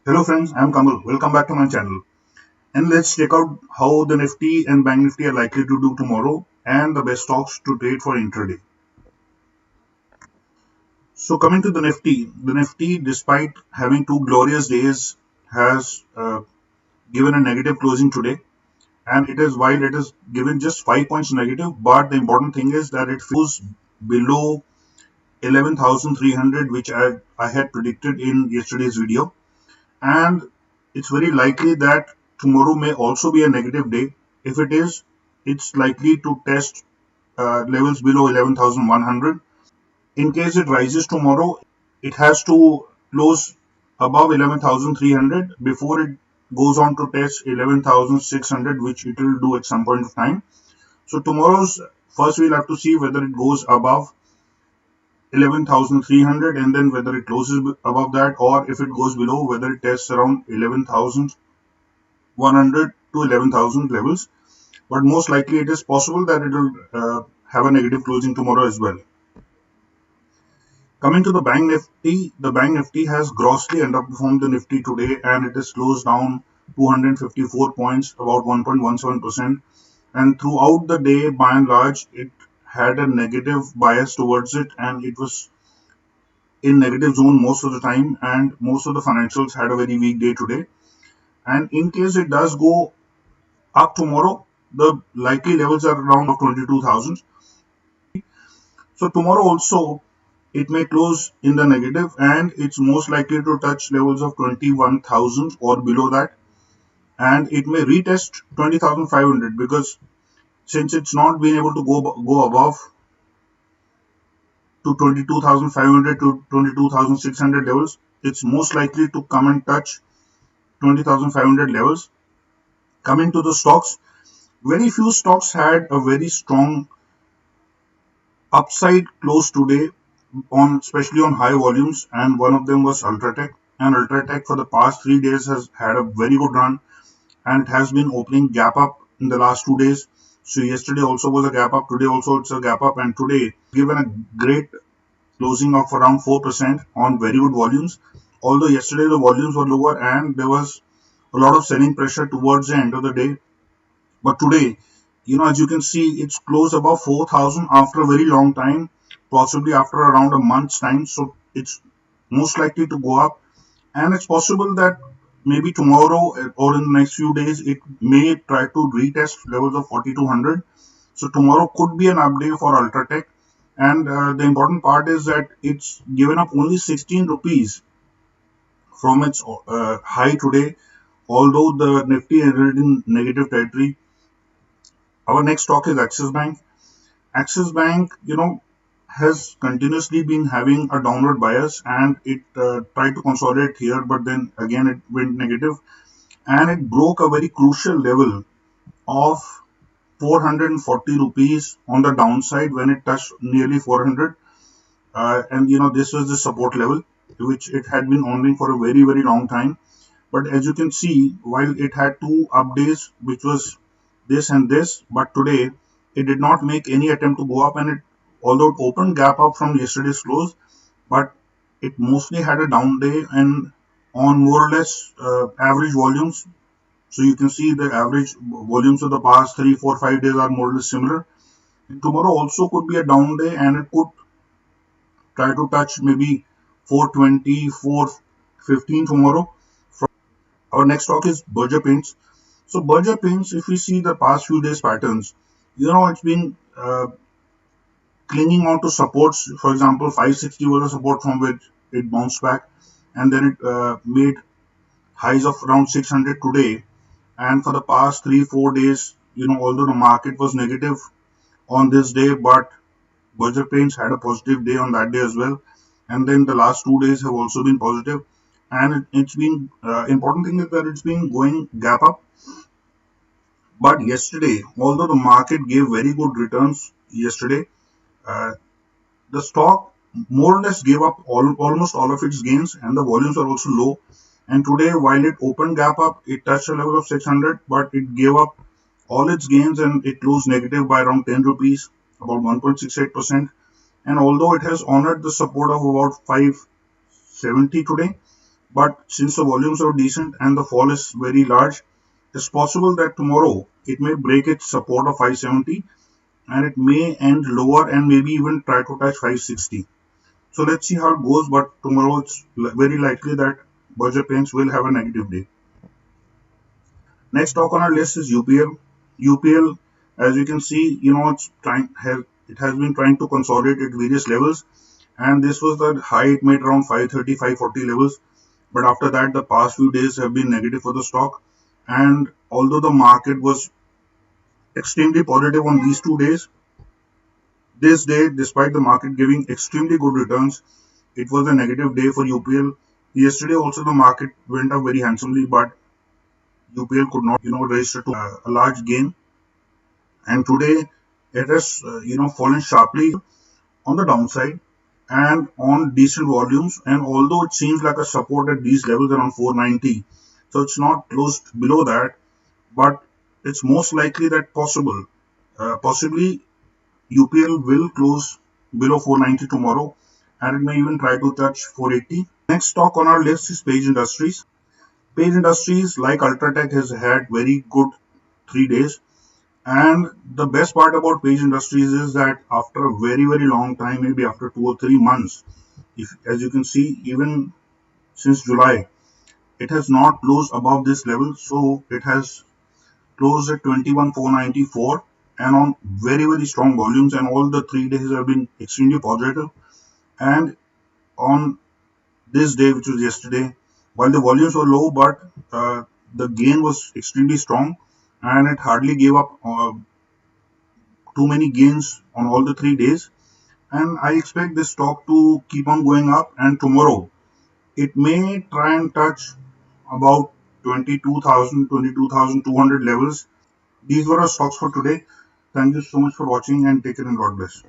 Hello friends, I am Kamal. Welcome back to my channel. And let's check out how the Nifty and Bank Nifty are likely to do tomorrow and the best stocks to trade for intraday. So coming to the Nifty despite having two glorious days has given a negative closing today, and it is while it is given just 5 points negative, but the important thing is that it goes below 11,300, which I had predicted in yesterday's video. And it's very likely that tomorrow may also be a negative day. If it is, it's likely to test levels below 11,100. In case it rises tomorrow, it has to close above 11,300 before it goes on to test 11,600, which it will do at some point of time. So tomorrow's first we'll have to see whether it goes above 11,300 and then whether it closes above that, or if it goes below, whether it tests around 11,100 to 11,000 levels. But most likely it is possible that it will have a negative closing tomorrow as well. Coming to the Bank Nifty has grossly underperformed the Nifty today, and it is closed down 254 points, about 1.17%. And throughout the day, by and large, it had a negative bias towards it, and it was in negative zone most of the time, and most of the financials had a very weak day today. And in case it does go up tomorrow, the likely levels are around 22,000. So tomorrow also it may close in the negative, and it's most likely to touch levels of 21,000 or below that, and it may retest 20,500, because since it's not been able to go above to 22,500 to 22,600 levels, it's most likely to come and touch 20,500 levels. Coming to the stocks, very few stocks had a very strong upside close today, on especially on high volumes, and one of them was Ultratech. And Ultratech for the past 3 days has had a very good run, and it has been opening gap up in the last 2 days. So yesterday also was a gap up, today also it's a gap up, and today given a great closing of around 4% on very good volumes. Although yesterday the volumes were lower and there was a lot of selling pressure towards the end of the day, but today, as you can see, it's closed above 4,000 after a very long time, possibly after around a month's time. So it's most likely to go up, and it's possible that maybe tomorrow or in the next few days it may try to retest levels of 4,200. So tomorrow could be an update for Ultratech, and the important part is that it's given up only 16 rupees from its high today, although the Nifty ended in negative territory. Our next stock is Axis Bank. Axis Bank, has continuously been having a downward bias, and it tried to consolidate here, but then again it went negative, and it broke a very crucial level of 440 rupees on the downside when it touched nearly 400. And this was the support level which it had been owning for a very very long time. But as you can see, while it had two up days, which was this and this, but today it did not make any attempt to go up, and although it opened gap up from yesterday's close, but it mostly had a down day and on more or less average volumes. So you can see the average volumes of the past 3, 4, 5 days are more or less similar. And tomorrow also could be a down day, and it could try to touch maybe 420, 415 tomorrow. Our next stock is Berger Paints. So Berger Paints, if we see the past few days patterns, it's been clinging on to supports. For example, 560 was a support from which it bounced back, and then it made highs of around 600 today. And for the past 3, 4 days, although the market was negative on this day, but Berger Paints had a positive day on that day as well. And then the last 2 days have also been positive. And it's been important thing is that it's been going gap up. But yesterday, although the market gave very good returns yesterday, uh, the stock more or less gave up almost all of its gains, and the volumes are also low. And today, while it opened gap up, it touched a level of 600, but it gave up all its gains and it closed negative by around 10 rupees, about 1.68%. And although it has honored the support of about 570 today, But since the volumes are decent and the fall is very large, it's possible that tomorrow it may break its support of 570 and it may end lower and maybe even try to touch 560. So let's see how it goes. But tomorrow it's very likely that Berger Paints will have a negative day. Next stock on our list is UPL. UPL, as you can see, it has been trying to consolidate at various levels, and this was the high it made around 530, 540 levels. But after that, the past few days have been negative for the stock. And although the market was extremely positive on these 2 days, this day, despite the market giving extremely good returns, it was a negative day for UPL. Yesterday also the market went up very handsomely, but UPL could not, register to a large gain. And today it has, fallen sharply on the downside and on decent volumes. And although it seems like a support at these levels around 490, so it's not closed below that, but it's most likely that possibly UPL will close below 490 tomorrow, and it may even try to touch 480. Next stock on our list is Page Industries. Page Industries, like Ultratech, has had very good 3 days. And the best part about Page Industries is that after a very, very long time, maybe after 2 or 3 months, if as you can see, even since July, it has not closed above this level. So it has closed at 21,494 and on very, very strong volumes. And all the 3 days have been extremely positive. And on this day, which was yesterday, while the volumes were low, but the gain was extremely strong, and it hardly gave up too many gains on all the 3 days. And I expect this stock to keep on going up. And tomorrow it may try and touch about 22,000, 22,200 levels. These were our stocks for today. Thank you so much for watching and take care and God bless.